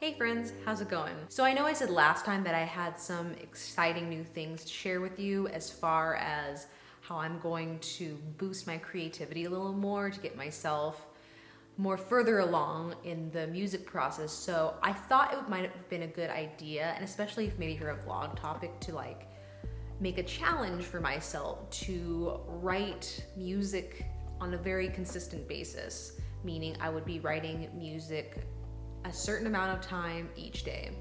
Hey friends, how's it going? So I know I said last time that I had some exciting new things to share with you as far as how I'm going to boost my creativity a little more to get myself more further along in the music process. So I thought it might have been a good idea, and especially if maybe you're a vlog topic, to make a challenge for myself to write music on a very consistent basis, meaning I would be writing music a certain amount of time each day.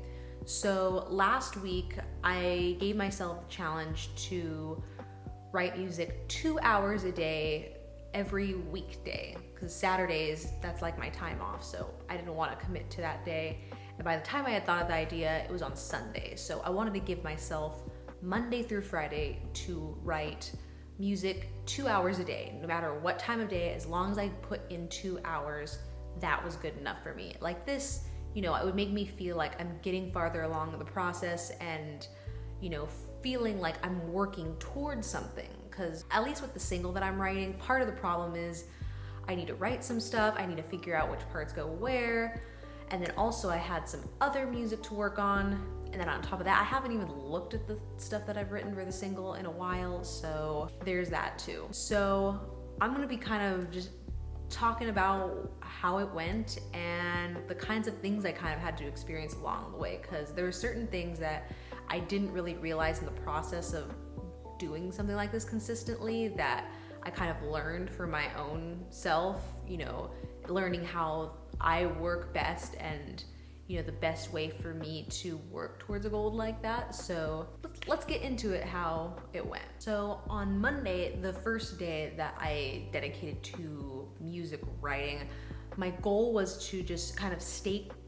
So last week I gave myself the challenge to write music 2 hours a day every weekday, because Saturdays, that's like my time off, so I didn't want to commit to that day. And by the time I had thought of the idea, it was on Sunday. So I wanted to give myself Monday through Friday to write music 2 hours a day, no matter what time of day. As long as I put in 2 hours, that was good enough for me. Like this, it would make me feel like I'm getting farther along in the process and, feeling like I'm working towards something. Because at least with the single that I'm writing, part of the problem is I need to write some stuff, I need to figure out which parts go where, and then also I had some other music to work on. And then on top of that, I haven't even looked at the stuff that I've written for the single in a while, so there's that too. So I'm gonna be kind of just talking about how it went and the kinds of things I kind of had to experience along the way, because there were certain things that I didn't really realize in the process of doing something like this consistently that I kind of learned for my own self, learning how I work best and the best way for me to work towards a goal like that. So let's get into it, how it went. So on Monday, the first day that I dedicated to music writing, my goal was to just kind of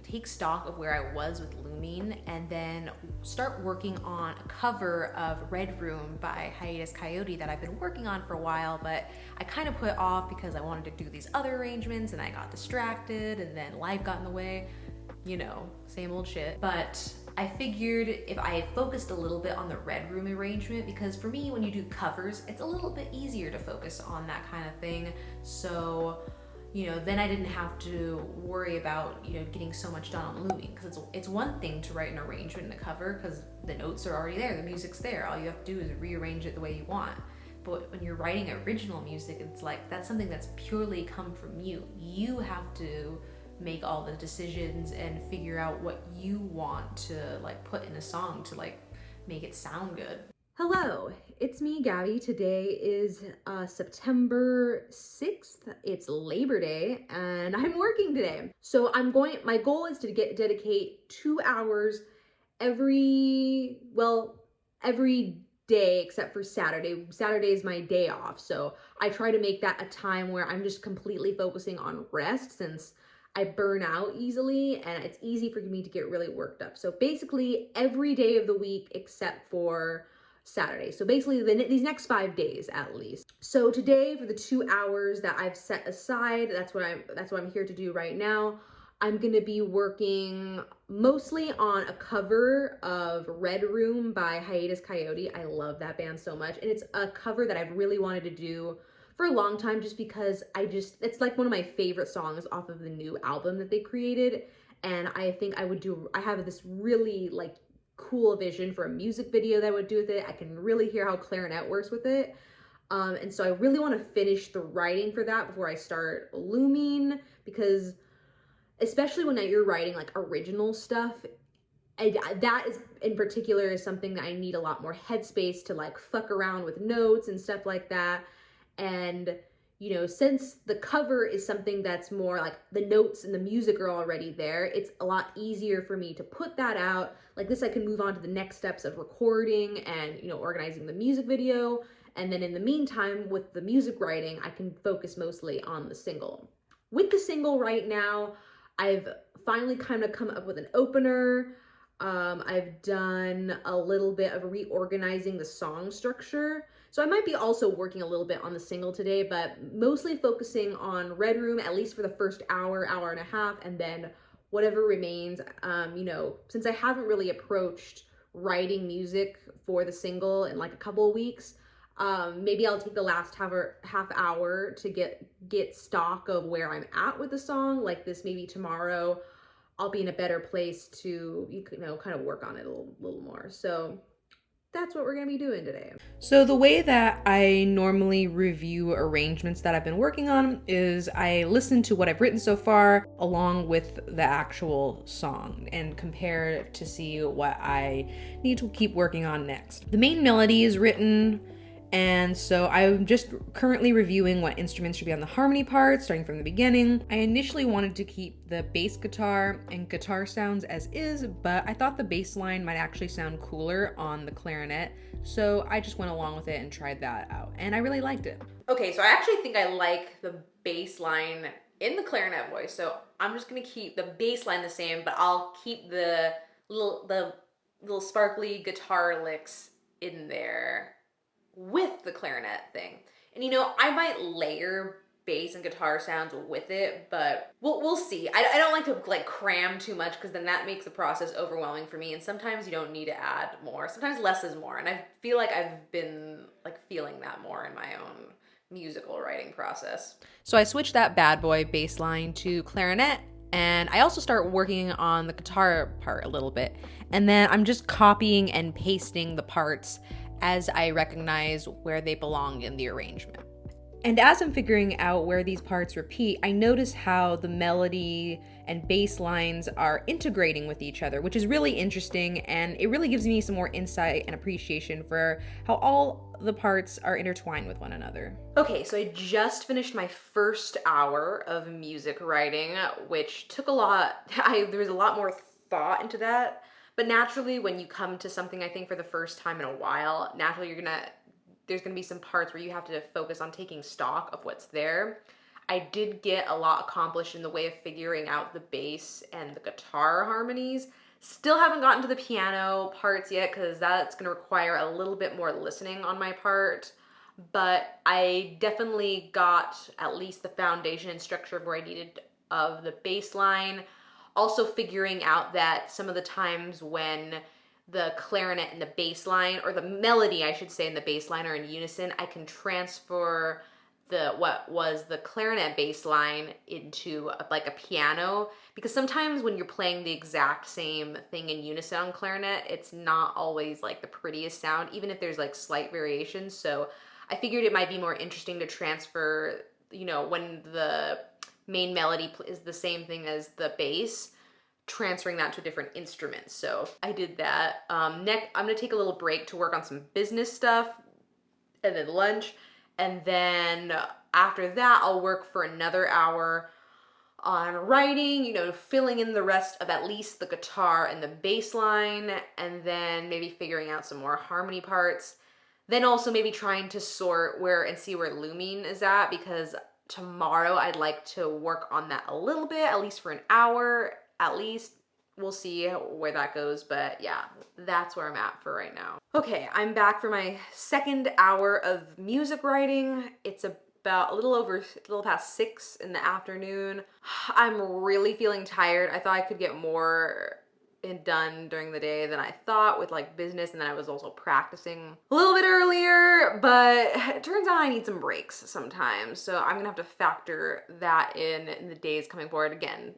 take stock of where I was with Looming and then start working on a cover of Red Room by Hiatus Coyote that I've been working on for a while, but I kind of put off because I wanted to do these other arrangements and I got distracted and then life got in the way. Same old shit. But I figured if I focused a little bit on the Red Room arrangement, because for me, when you do covers, it's a little bit easier to focus on that kind of thing. So, then I didn't have to worry about, getting so much done on Looming, because it's one thing to write an arrangement and a cover because the notes are already there, the music's there. All you have to do is rearrange it the way you want. But when you're writing original music, it's like that's something that's purely come from you. You have to make all the decisions and figure out what you want to put in a song to make it sound good. Hello, it's me, Gaby. Today is September 6th. It's Labor Day and I'm working today. So my goal is to dedicate 2 hours every day except for Saturday. Saturday is my day off. So I try to make that a time where I'm just completely focusing on rest, since I burn out easily and it's easy for me to get really worked up. So basically every day of the week except for Saturday. So basically these next 5 days at least. So today, for the 2 hours that I've set aside, that's what I'm here to do right now. I'm gonna be working mostly on a cover of Red Room by Hiatus Coyote. I love that band so much. And it's a cover that I've really wanted to do for a long time, just because it's like one of my favorite songs off of the new album that they created. And I think I have this really cool vision for a music video that I would do with it. I can really hear how clarinet works with it. And so I really want to finish the writing for that before I start Looming, because especially when you're writing original stuff, that is in particular is something that I need a lot more headspace to fuck around with notes and stuff like that. And since the cover is something that's more the notes and the music are already there, it's a lot easier for me to put that out. Like this, I can move on to the next steps of recording and organizing the music video. And then in the meantime, with the music writing, I can focus mostly on the single. With the single right now, I've finally kind of come up with an opener. I've done a little bit of reorganizing the song structure. So I might be also working a little bit on the single today, but mostly focusing on Red Room, at least for the first hour and a half, and then whatever remains. Since I haven't really approached writing music for the single in a couple of weeks, maybe I'll take the last half hour to get stock of where I'm at with the song, like this maybe tomorrow. I'll be in a better place to, kind of work on it a little more. So that's what we're going to be doing today. So the way that I normally review arrangements that I've been working on is I listen to what I've written so far along with the actual song and compare to see what I need to keep working on next. The main melody is written, and so I'm just currently reviewing what instruments should be on the harmony part, starting from the beginning. I initially wanted to keep the bass guitar and guitar sounds as is, but I thought the bass line might actually sound cooler on the clarinet, so I just went along with it and tried that out, and I really liked it. Okay, so I actually think I like the bass line in the clarinet voice, so I'm just gonna keep the bass line the same, but I'll keep the little sparkly guitar licks in there with the clarinet thing. And I might layer bass and guitar sounds with it, but we'll see. I don't like to cram too much, because then that makes the process overwhelming for me, and sometimes you don't need to add more. Sometimes less is more, and I feel like I've been feeling that more in my own musical writing process. So I switched that bad boy bass line to clarinet, and I also start working on the guitar part a little bit, and then I'm just copying and pasting the parts as I recognize where they belong in the arrangement. And as I'm figuring out where these parts repeat, I notice how the melody and bass lines are integrating with each other, which is really interesting, and it really gives me some more insight and appreciation for how all the parts are intertwined with one another. Okay, so I just finished my first hour of music writing, which took a lot. There was a lot more thought into that. But naturally, when you come to something, I think, for the first time in a while, naturally there's gonna be some parts where you have to focus on taking stock of what's there. I did get a lot accomplished in the way of figuring out the bass and the guitar harmonies. Still haven't gotten to the piano parts yet, because that's gonna require a little bit more listening on my part. But I definitely got at least the foundation and structure of where I needed of the bass line. Also figuring out that some of the times when the clarinet and the bass line, or the melody, I should say, and the bass line are in unison, I can transfer what was the clarinet bass line into a piano, because sometimes when you're playing the exact same thing in unison on clarinet, it's not always the prettiest sound, even if there's slight variations. So I figured it might be more interesting to transfer, when the main melody is the same thing as the bass, transferring that to a different instrument. So I did that. Next, I'm gonna take a little break to work on some business stuff, and then lunch, and then after that I'll work for another hour on writing, filling in the rest of at least the guitar and the bass line, and then maybe figuring out some more harmony parts. Then also maybe trying to sort and see where looming is at, because tomorrow I'd like to work on that a little bit, at least for an hour, at least. We'll see where that goes, but yeah, that's where I'm at for right now. Okay, I'm back for my second hour of music writing. It's about a little past 6 in the afternoon. I'm really feeling tired. I thought I could get more done during the day than I thought with business, and then I was also practicing a little bit earlier, but it turns out I need some breaks sometimes, so I'm gonna have to factor that in the days coming forward. Again,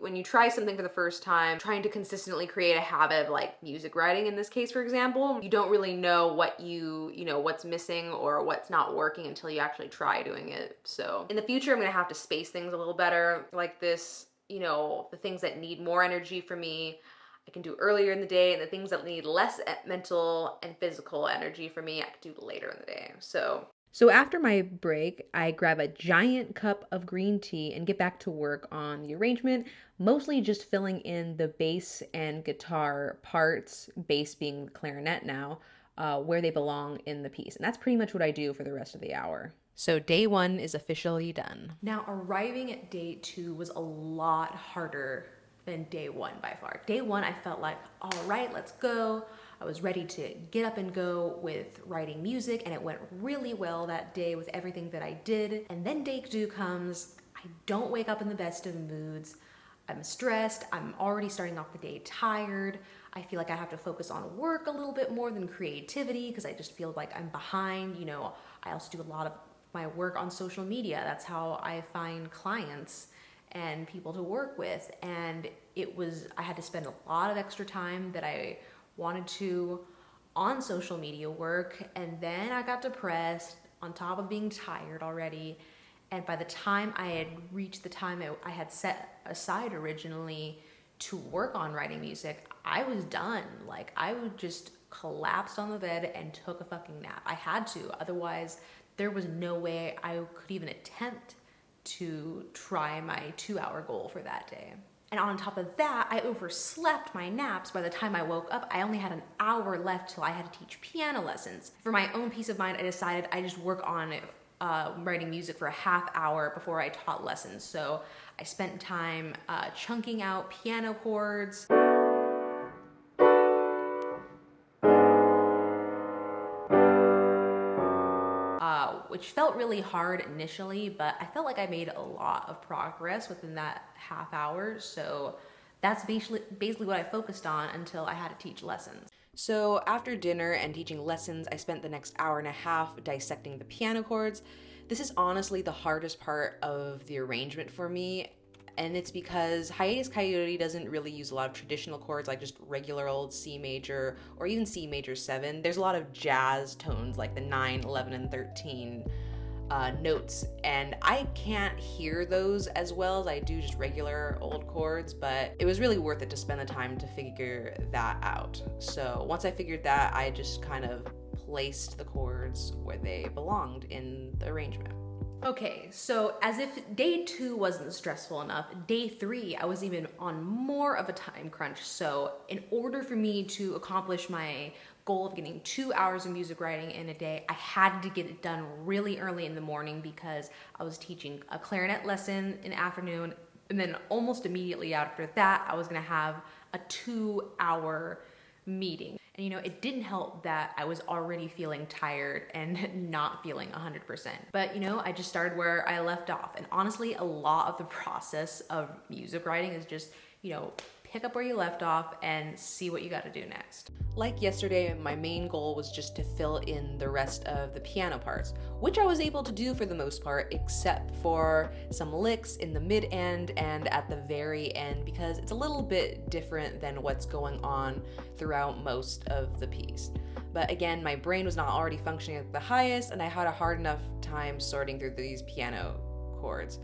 when you try something for the first time, trying to consistently create a habit of music writing in this case, for example, you don't really know what what's missing or what's not working until you actually try doing it. So in the future, I'm gonna have to space things a little better like this. The things that need more energy for me, I can do earlier in the day, and the things that need less mental and physical energy for me, I can do later in the day. So after my break, I grab a giant cup of green tea and get back to work on the arrangement, mostly just filling in the bass and guitar parts, bass being the clarinet now, where they belong in the piece. And that's pretty much what I do for the rest of the hour. So day 1 is officially done. Now, arriving at day 2 was a lot harder than day 1 by far. Day 1, I felt like, all right, let's go. I was ready to get up and go with writing music, and it went really well that day with everything that I did. And then day 2 comes, I don't wake up in the best of moods. I'm stressed, I'm already starting off the day tired. I feel like I have to focus on work a little bit more than creativity, because I just feel like I'm behind. I also do a lot of my work on social media. That's how I find clients. and people to work with. And I had to spend a lot of extra time that I wanted to on social media work. And then I got depressed on top of being tired already. And by the time I had reached the time I had set aside originally to work on writing music, I was done. Like, I would just collapsed on the bed and took a fucking nap. I had to, otherwise there was no way I could even attempt to try my 2-hour goal for that day. And on top of that, I overslept my naps. By the time I woke up, I only had an hour left till I had to teach piano lessons. For my own peace of mind, I decided I just work on writing music for a half hour before I taught lessons. So I spent time chunking out piano chords, which felt really hard initially, but I felt like I made a lot of progress within that half hour. So that's basically what I focused on until I had to teach lessons. So after dinner and teaching lessons, I spent the next hour and a half dissecting the piano chords. This is honestly the hardest part of the arrangement for me. And it's because Hiatus Kaiyote doesn't really use a lot of traditional chords like just regular old C major or even C major 7. There's a lot of jazz tones like the 9, 11, and 13 notes, and I can't hear those as well as I do just regular old chords, but it was really worth it to spend the time to figure that out. So once I figured that, I just kind of placed the chords where they belonged in the arrangement. Okay, so as if day 2 wasn't stressful enough, day 3, I was even on more of a time crunch. So in order for me to accomplish my goal of getting 2 hours of music writing in a day, I had to get it done really early in the morning because I was teaching a clarinet lesson in the afternoon, and then almost immediately after that, I was gonna have a 2-hour meeting. And it didn't help that I was already feeling tired and not feeling 100%. But I just started where I left off. And honestly, a lot of the process of music writing is just, pick up where you left off and see what you got to do next. Like yesterday, my main goal was just to fill in the rest of the piano parts, which I was able to do for the most part, except for some licks in the mid-end and at the very end, because it's a little bit different than what's going on throughout most of the piece. But again, my brain was not already functioning at the highest, and I had a hard enough time sorting through these piano chords.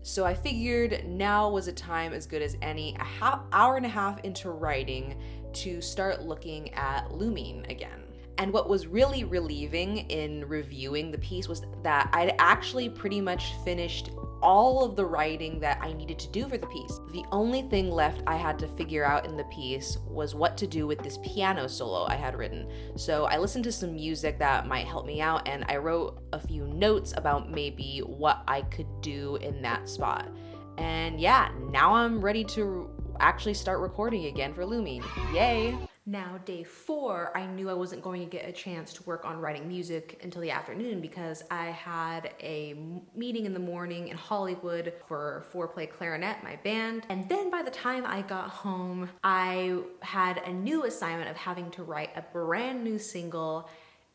So I figured now was a time as good as any, hour and a half into writing, to start looking at looming again. And what was really relieving in reviewing the piece was that I'd actually pretty much finished all of the writing that I needed to do for the piece. The only thing left I had to figure out in the piece was what to do with this piano solo I had written. So I listened to some music that might help me out, and I wrote a few notes about maybe what I could do in that spot. And yeah, now I'm ready to actually start recording again for looming. Yay! Now, day 4, I knew I wasn't going to get a chance to work on writing music until the afternoon because I had a meeting in the morning in Hollywood for Foreplay Clarinet, my band. And then by the time I got home, I had a new assignment of having to write a brand new single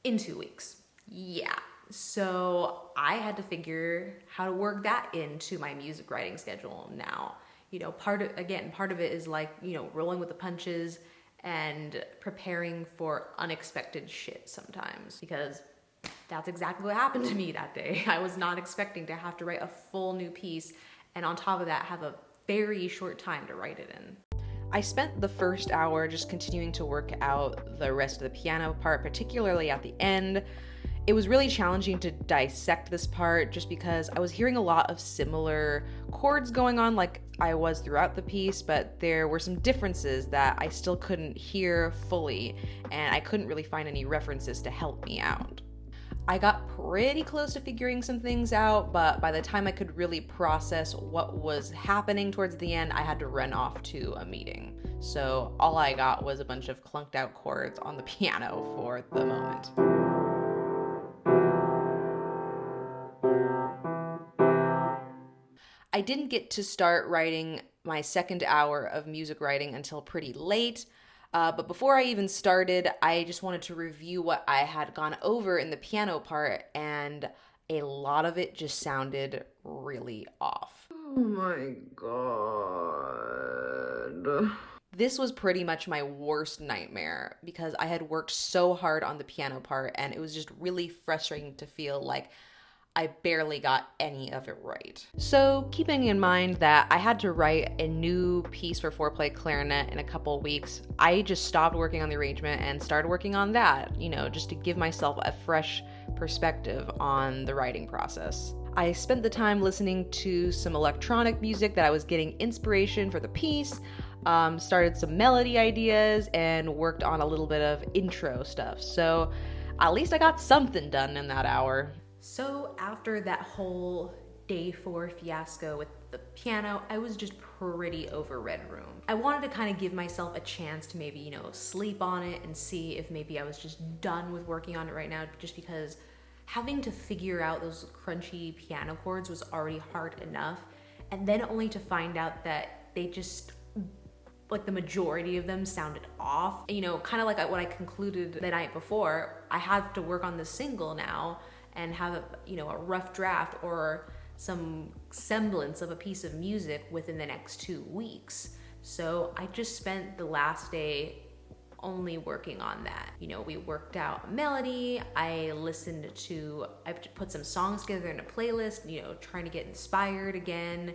in 2 weeks. Yeah. So I had to figure how to work that into my music writing schedule now. Part of it is like, rolling with the punches and preparing for unexpected shit sometimes, because that's exactly what happened to me that day. I was not expecting to have to write a full new piece, and on top of that, have a very short time to write it in. I spent the first hour just continuing to work out the rest of the piano part, particularly at the end. It was really challenging to dissect this part just because I was hearing a lot of similar chords going on like I was throughout the piece, but there were some differences that I still couldn't hear fully, and I couldn't really find any references to help me out. I got pretty close to figuring some things out, but by the time I could really process what was happening towards the end, I had to run off to a meeting. So all I got was a bunch of clunked out chords on the piano for the moment. I didn't get to start writing my second hour of music writing until pretty late, but before I even started, I just wanted to review what I had gone over in the piano part, and a lot of it just sounded really off. Oh my God. This was pretty much my worst nightmare because I had worked so hard on the piano part and it was just really frustrating to feel like I barely got any of it right. So, keeping in mind that I had to write a new piece for four-play clarinet in a couple weeks, I just stopped working on the arrangement and started working on that, just to give myself a fresh perspective on the writing process. I spent the time listening to some electronic music that I was getting inspiration for the piece, started some melody ideas, and worked on a little bit of intro stuff. So, at least I got something done in that hour. So after that whole day 4 fiasco with the piano, I was just pretty over Red Room. I wanted to kind of give myself a chance to maybe, sleep on it and see if maybe I was just done with working on it right now, just because having to figure out those crunchy piano chords was already hard enough. And then only to find out that they just, like, the majority of them sounded off. Kind of like what I concluded the night before, I had to work on the single now and have a rough draft or some semblance of a piece of music within the next 2 weeks. So I just spent the last day only working on that. We worked out a melody, I put some songs together in a playlist, trying to get inspired again,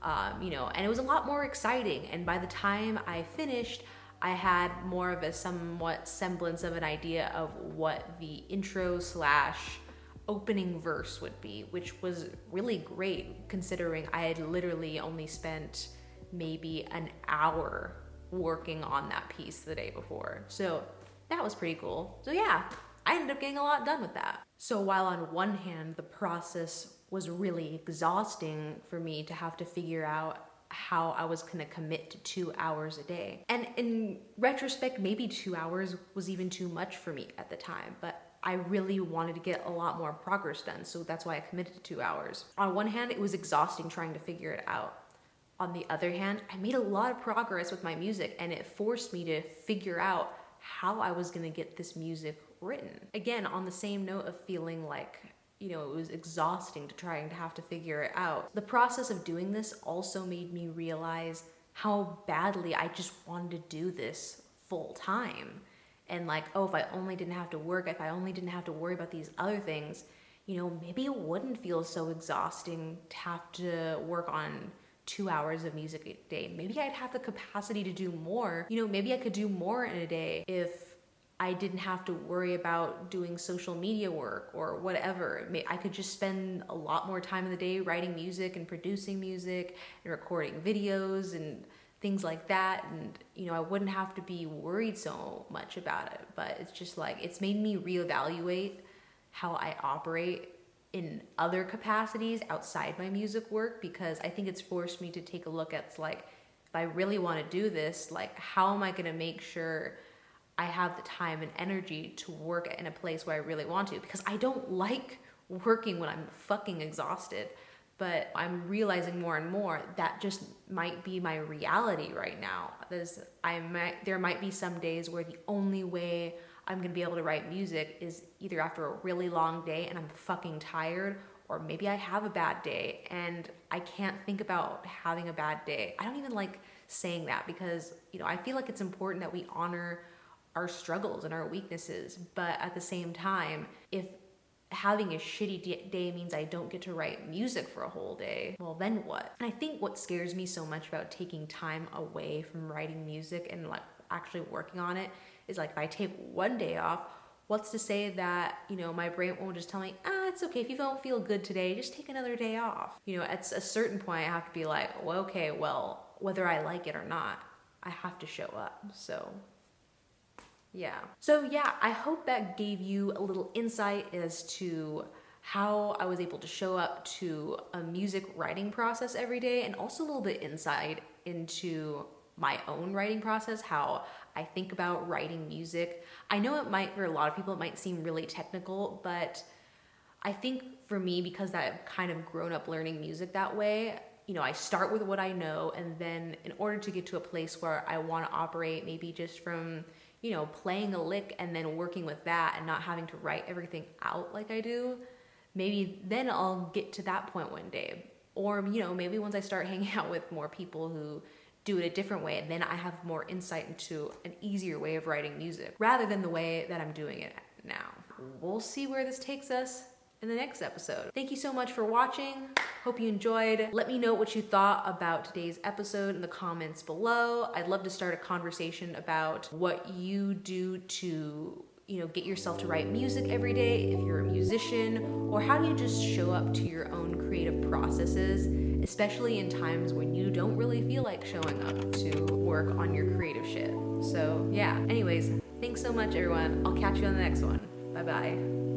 and it was a lot more exciting. And by the time I finished, I had more of a somewhat semblance of an idea of what the intro / opening verse would be, which was really great considering I had literally only spent maybe an hour working on that piece the day before. So that was pretty cool. So yeah, I ended up getting a lot done with that. So while on one hand, the process was really exhausting for me to have to figure out how I was gonna commit to 2 hours a day. And in retrospect, maybe 2 hours was even too much for me at the time, but I really wanted to get a lot more progress done, so that's why I committed to 2 hours. On one hand, it was exhausting trying to figure it out. On the other hand, I made a lot of progress with my music, and it forced me to figure out how I was gonna get this music written. Again, on the same note of feeling like, it was exhausting to trying to have to figure it out. The process of doing this also made me realize how badly I just wanted to do this full time. And like, if I only didn't have to work, if I only didn't have to worry about these other things, maybe it wouldn't feel so exhausting to have to work on 2 hours of music a day. Maybe I'd have the capacity to do more. Maybe I could do more in a day if I didn't have to worry about doing social media work or whatever. I could just spend a lot more time in the day writing music and producing music and recording videos and things like that, and I wouldn't have to be worried so much about it. But it's just like, it's made me reevaluate how I operate in other capacities outside my music work, because I think it's forced me to take a look at, like, if I really want to do this, like, how am I going to make sure I have the time and energy to work in a place where I really want to? Because I don't like working when I'm fucking exhausted. But I'm realizing more and more that just might be my reality right now. There might be some days where the only way I'm gonna be able to write music is either after a really long day and I'm fucking tired, or maybe I have a bad day and I can't think about having a bad day. I don't even like saying that because, I feel like it's important that we honor our struggles and our weaknesses. But at the same time, if having a shitty day means I don't get to write music for a whole day, well, then what? And I think what scares me so much about taking time away from writing music and like actually working on it is, like, if I take one day off, what's to say that, my brain won't just tell me, it's okay, if you don't feel good today, just take another day off. At a certain point, I have to be like, well, okay, well, whether I like it or not, I have to show up. So yeah. So yeah, I hope that gave you a little insight as to how I was able to show up to a music writing process every day, and also a little bit insight into my own writing process, how I think about writing music. I know for a lot of people, it might seem really technical, but I think for me, because I've kind of grown up learning music that way, I start with what I know, and then in order to get to a place where I want to operate, maybe just from playing a lick and then working with that and not having to write everything out like I do, maybe then I'll get to that point one day. Or, you know, maybe once I start hanging out with more people who do it a different way, and then I have more insight into an easier way of writing music rather than the way that I'm doing it now. We'll see where this takes us in the next episode. Thank you so much for watching. Hope you enjoyed. Let me know what you thought about today's episode in the comments below. I'd love to start a conversation about what you do to, you know, get yourself to write music every day if you're a musician, or how do you just show up to your own creative processes, especially in times when you don't really feel like showing up to work on your creative shit. So yeah, anyways, thanks so much everyone. I'll catch you on the next one. Bye bye.